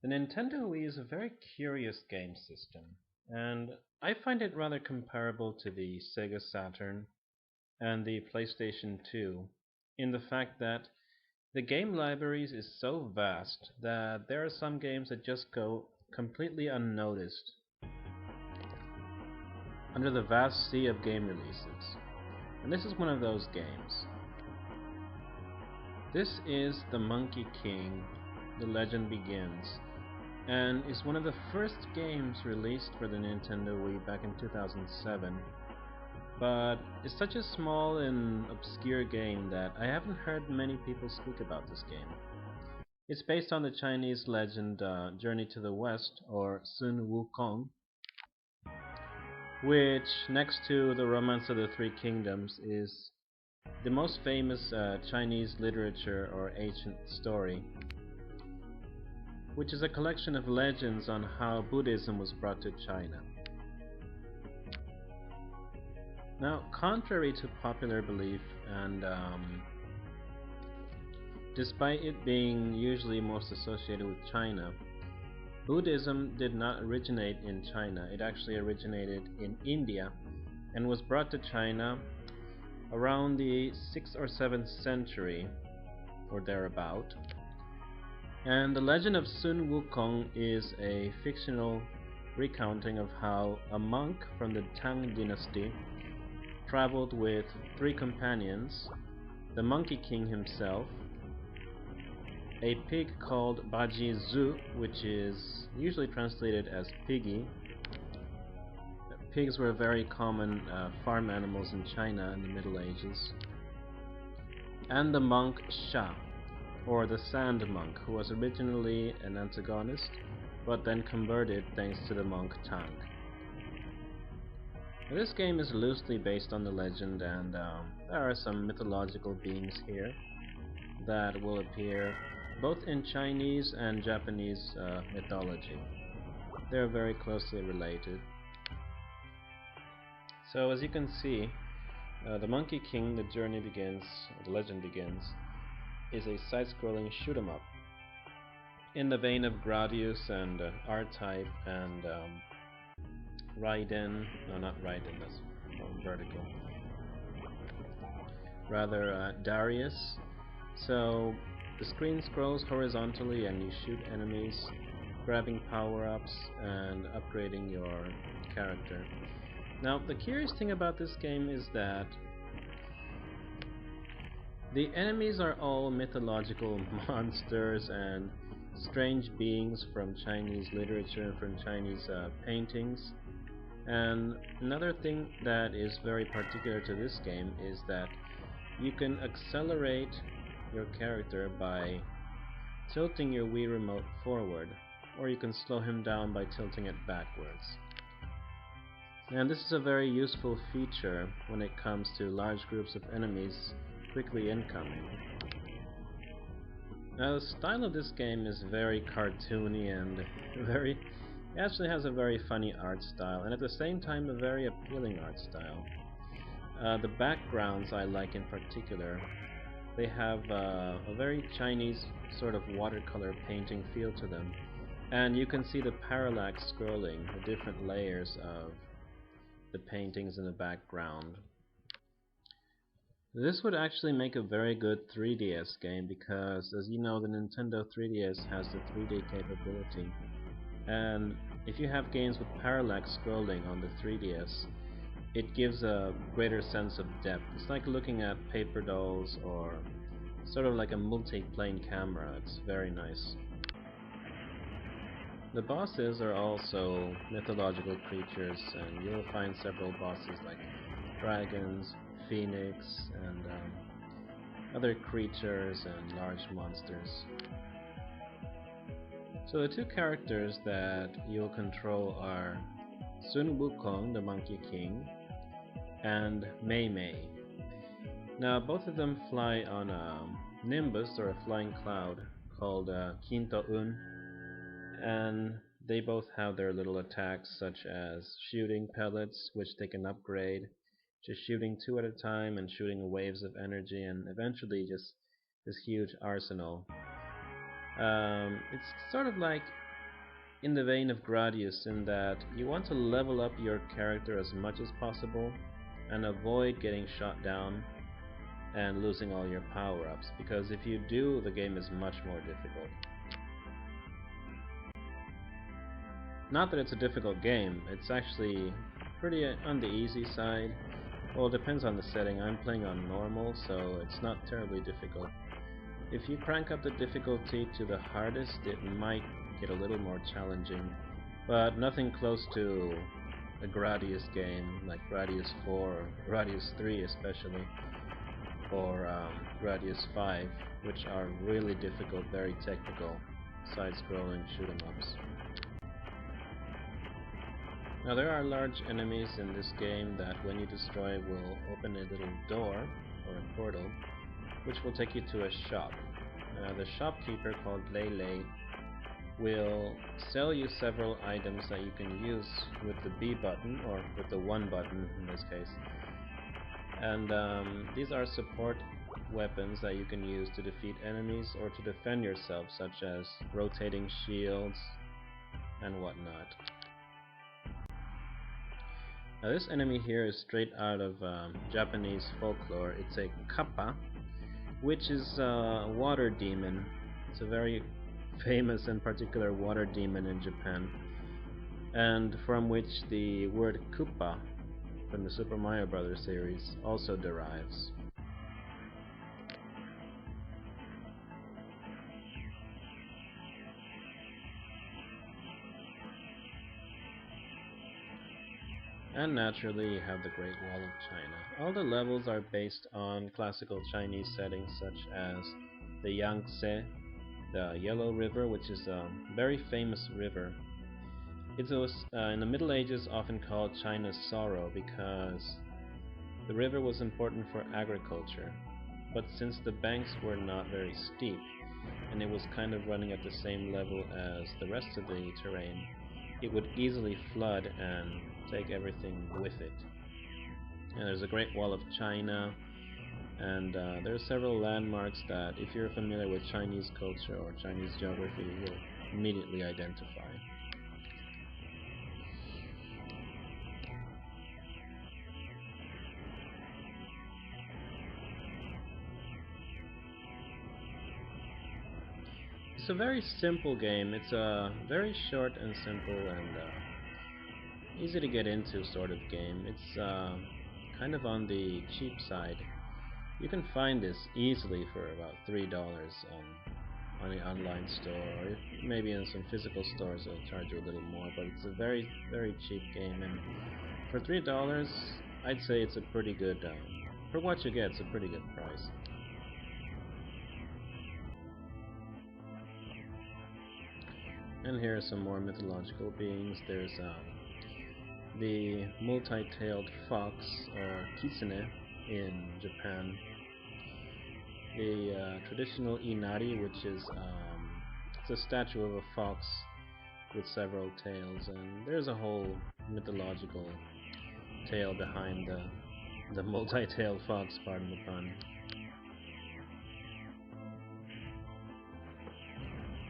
The Nintendo Wii is a very curious game system, and I find it rather comparable to the Sega Saturn and the PlayStation 2 in the fact that the game libraries is so vast that there are some games that just go completely unnoticed under the vast sea of game releases. And this is one of those games. This is The Monkey King, The Legend Begins, and is one of the first games released for the Nintendo Wii back in 2007, but it's such a small and obscure game that I haven't heard many people speak about this game. It's based on the Chinese legend Journey to the West, or Sun Wukong, which, next to the Romance of the Three Kingdoms, is the most famous Chinese literature or ancient story, which is a collection of legends on how Buddhism was brought to China. Now, contrary to popular belief, and despite it being usually most associated with China, Buddhism did not originate in China. It actually originated in India and was brought to China around the 6th or 7th century or thereabout. And the legend of Sun Wukong is a fictional recounting of how a monk from the Tang dynasty traveled with three companions: the Monkey King himself, a pig called Baji Zhu, which is usually translated as piggy. Pigs were very common farm animals in China in the Middle Ages. And the monk Sha, or the Sand Monk, who was originally an antagonist, but then converted thanks to the monk Tang. Now, this game is loosely based on the legend, and there are some mythological beings here that will appear both in Chinese and Japanese mythology. They're very closely related. So as you can see, the Monkey King, The Journey Begins, The Legend Begins, is a side-scrolling shoot-'em-up in the vein of Gradius and R-Type and Raiden. No, not Raiden, that's more vertical. Rather, Darius. So the screen scrolls horizontally and you shoot enemies, grabbing power-ups and upgrading your character. Now, the curious thing about this game is that the enemies are all mythological monsters and strange beings from Chinese literature and from Chinese paintings. And another thing that is very particular to this game is that you can accelerate your character by tilting your Wii remote forward, or you can slow him down by tilting it backwards. And this is a very useful feature when it comes to large groups of enemies quickly incoming. Now, the style of this game is very cartoony and it actually has a very funny art style, and at the same time a very appealing art style. The backgrounds I like in particular. They have a very Chinese sort of watercolor painting feel to them, and you can see the parallax scrolling, the different layers of the paintings in the background. This would actually make a very good 3DS game because, as you know, the Nintendo 3DS has the 3D capability, and if you have games with parallax scrolling on the 3DS, it gives a greater sense of depth. It's like looking at paper dolls, or sort of like a multi-plane camera. It's very nice. The bosses are also mythological creatures, and you'll find several bosses like dragons, phoenix, and other creatures and large monsters. So the two characters that you'll control are Sun Wukong, the Monkey King, and Mei Mei. Now, both of them fly on a nimbus, or a flying cloud, called Kinto-un, and they both have their little attacks, such as shooting pellets, which they can upgrade, just shooting two at a time and shooting waves of energy, and eventually just this huge arsenal. It's sort of like in the vein of Gradius in that you want to level up your character as much as possible and avoid getting shot down and losing all your power-ups, because if you do, the game is much more difficult. Not that it's a difficult game, it's actually pretty on the easy side. Well, it depends on the setting. I'm playing on normal, so it's not terribly difficult. If you crank up the difficulty to the hardest, it might get a little more challenging, but nothing close to a Gradius game like Gradius 4 or Gradius 3 especially, or Gradius 5, which are really difficult, very technical, side-scrolling shoot-'em-ups. Now there are large enemies in this game that when you destroy will open a little door, or a portal, which will take you to a shop. The shopkeeper, called Lele, will sell you several items that you can use with the B button, or with the 1 button in this case. And these are support weapons that you can use to defeat enemies or to defend yourself, such as rotating shields and whatnot. Now this enemy here is straight out of Japanese folklore. It's a kappa, which is a water demon. It's a very famous and particular water demon in Japan, and from which the word Koopa from the Super Mario Bros. Series also derives. And naturally you have the Great Wall of China. All the levels are based on classical Chinese settings such as the Yangtze, the Yellow River, which is a very famous river. It was in the Middle Ages often called China's Sorrow because the river was important for agriculture, but since the banks were not very steep and it was kind of running at the same level as the rest of the terrain, it would easily flood and take everything with it. And there's a Great Wall of China, and there are several landmarks that, if you're familiar with Chinese culture or Chinese geography, you'll immediately identify. It's a very simple game. It's a very short and simple and easy to get into sort of game. It's kind of on the cheap side. You can find this easily for about $3 on the online store, or maybe in some physical stores they'll charge you a little more, but it's a very, very cheap game, and for $3 I'd say it's a pretty good, for what you get, it's a pretty good price. And here are some more mythological beings. There's the multi-tailed fox, or kitsune in Japan. The traditional inari, which is it's a statue of a fox with several tails, and there's a whole mythological tale behind the multi-tailed fox, pardon the pun.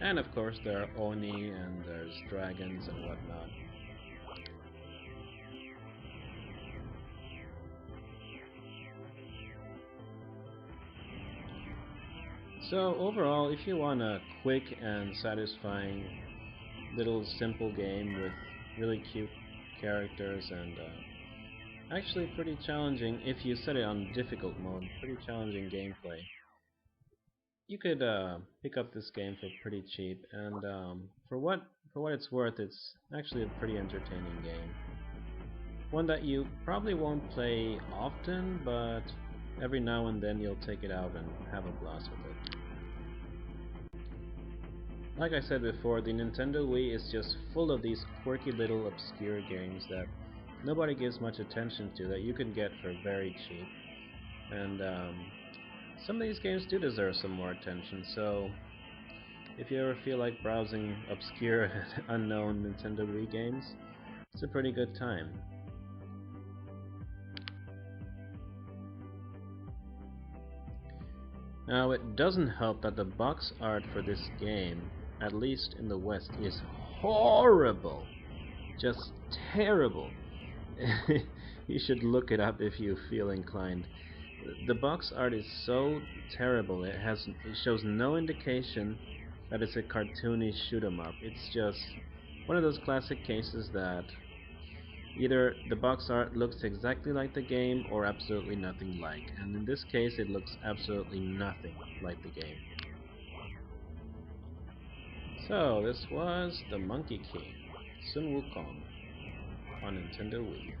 And of course there are oni, and there's dragons and whatnot. So overall, if you want a quick and satisfying little simple game with really cute characters and actually pretty challenging, if you set it on difficult mode, pretty challenging gameplay, you could pick up this game for pretty cheap, and for what it's worth, it's actually a pretty entertaining game. One that you probably won't play often, but every now and then you'll take it out and have a blast with it. Like I said before, the Nintendo Wii is just full of these quirky little obscure games that nobody gives much attention to, that you can get for very cheap. And some of these games do deserve some more attention, so if you ever feel like browsing obscure and unknown Nintendo Wii games, it's a pretty good time. Now, it doesn't help that the box art for this game, at least in the West, is horrible, just terrible. You should look it up if you feel inclined. The box art is so terrible. It shows no indication that it's a cartoony shoot 'em up. It's just one of those classic cases that either the box art looks exactly like the game or absolutely nothing like. And in this case, it looks absolutely nothing like the game. So this was the Monkey King, Sun Wukong, on Nintendo Wii.